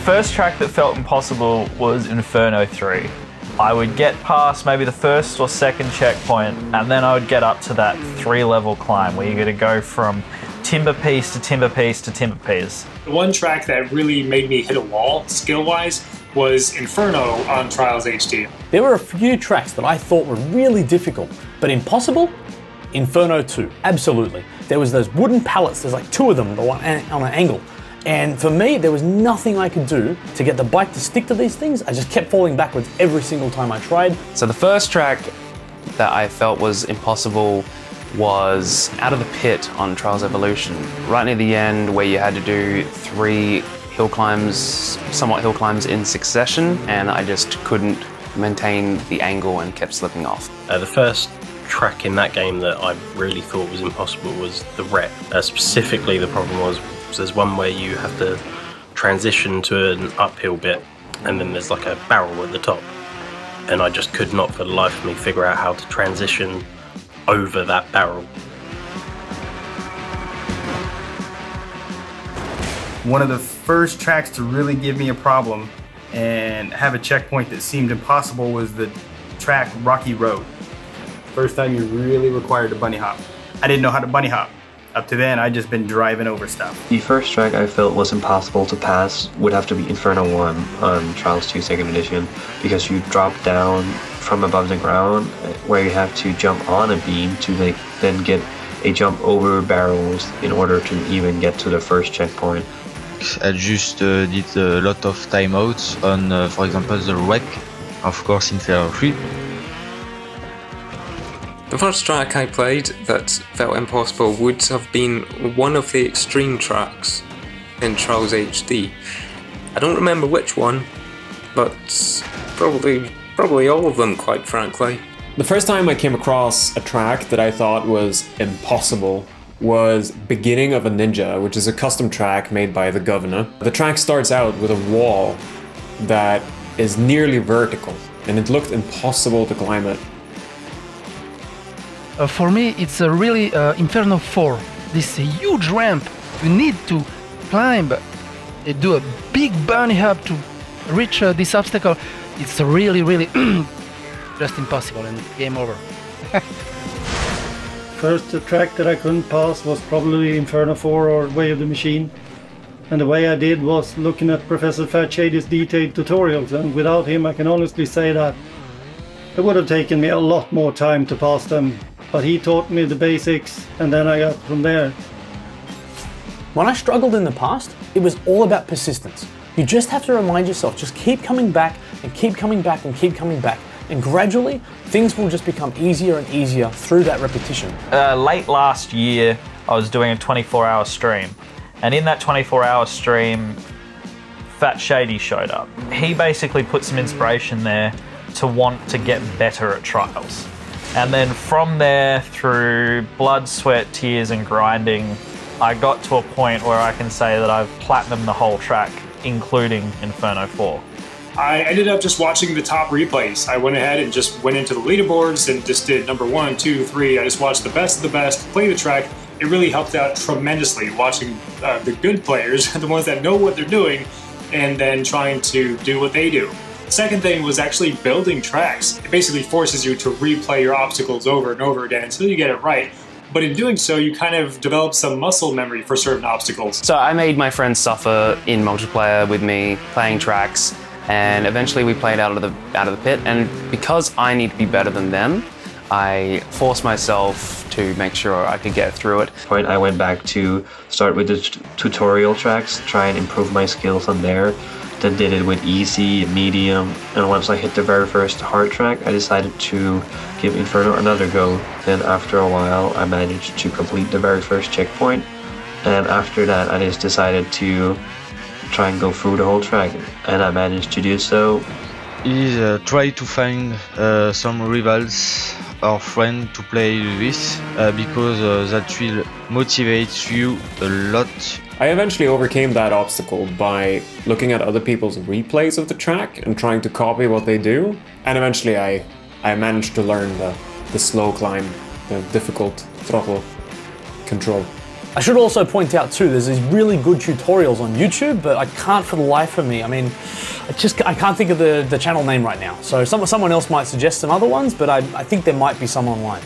first track that felt impossible was Inferno 3. I would get past maybe the first or second checkpoint, and then I would get up to that 3-level climb where you're going to go from timber piece to timber piece to timber piece. The one track that really made me hit a wall, skill-wise, was Inferno on Trials HD. There were a few tracks that I thought were really difficult, but impossible? Inferno 2, absolutely. There was those wooden pallets, there's like 2 of them on an angle. And for me, there was nothing I could do to get the bike to stick to these things. I just kept falling backwards every single time I tried. So the first track that I felt was impossible was Out of the Pit on Trials Evolution. Right near the end where you had to do 3 hill climbs, somewhat hill climbs in succession, and I just couldn't maintain the angle and kept slipping off. The first track in that game that I really thought was impossible was the Rep. Specifically, the problem was there's one where you have to transition to an uphill bit, and then there's like a barrel at the top, and I just could not for the life of me figure out how to transition over that barrel. One of the first tracks to really give me a problem and have a checkpoint that seemed impossible was the track Rocky Road. First time you really required a bunny hop. I didn't know how to bunny hop. Up to then, I'd just been driving over stuff. The first track I felt was impossible to pass would have to be Inferno 1 on Trials 2 2nd Edition, because you drop down from above the ground where you have to jump on a beam to then get a jump over barrels in order to even get to the first checkpoint. I just did a lot of timeouts on, for example, the wreck, of course, Inferno 3. The first track I played that felt impossible would have been one of the extreme tracks in Trials HD. I don't remember which one, but probably all of them, quite frankly. The first time I came across a track that I thought was impossible was Beginning of a Ninja, which is a custom track made by the Governor. The track starts out with a wall that is nearly vertical, and it looked impossible to climb it. For me, it's a really Inferno 4. This huge ramp. You need to climb, do a big bunny hop to reach this obstacle. It's really just impossible, and game over. First track that I couldn't pass was probably Inferno 4 or Way of the Machine. And the way I did was looking at Professor FatShady's detailed tutorials, and without him I can honestly say that it would have taken me a lot more time to pass them. But he taught me the basics, and then I got from there. When I struggled in the past, it was all about persistence. You just have to remind yourself, just keep coming back and keep coming back and keep coming back. And gradually, things will just become easier and easier through that repetition. Late last year, I was doing a 24-hour stream. And in that 24-hour stream, FatShady showed up. He basically put some inspiration there to want to get better at Trials. And then from there, through blood, sweat, tears and grinding, I got to a point where I can say that I've platinumed the whole track, including Inferno 4. I ended up just watching the top replays. I went ahead and just went into the leaderboards and just did number 1, 2, 3. I just watched the best of the best, play the track. It really helped out tremendously watching the good players, the ones that know what they're doing, and then trying to do what they do. The second thing was actually building tracks. It basically forces you to replay your obstacles over and over again until you get it right. But in doing so, you kind of develop some muscle memory for certain obstacles. So I made my friends suffer in multiplayer with me, playing tracks, and eventually we played out of the pit. And because I need to be better than them, I forced myself to make sure I could get through it. I went back to start with the tutorial tracks, try and improve my skills on there. Then did it with easy, medium, and once I hit the very first hard track, I decided to give Inferno another go. Then after a while, I managed to complete the very first checkpoint, and after that, I just decided to try and go through the whole track, and I managed to do so. Is try to find some rivals or friends to play with, because that will motivate you a lot. I eventually overcame that obstacle by looking at other people's replays of the track and trying to copy what they do. And eventually I managed to learn the slow climb, the difficult throttle control. I should also point out too, there's these really good tutorials on YouTube, but I can't for the life of me. I mean, I can't think of the channel name right now. So someone else might suggest some other ones, but I think there might be some online.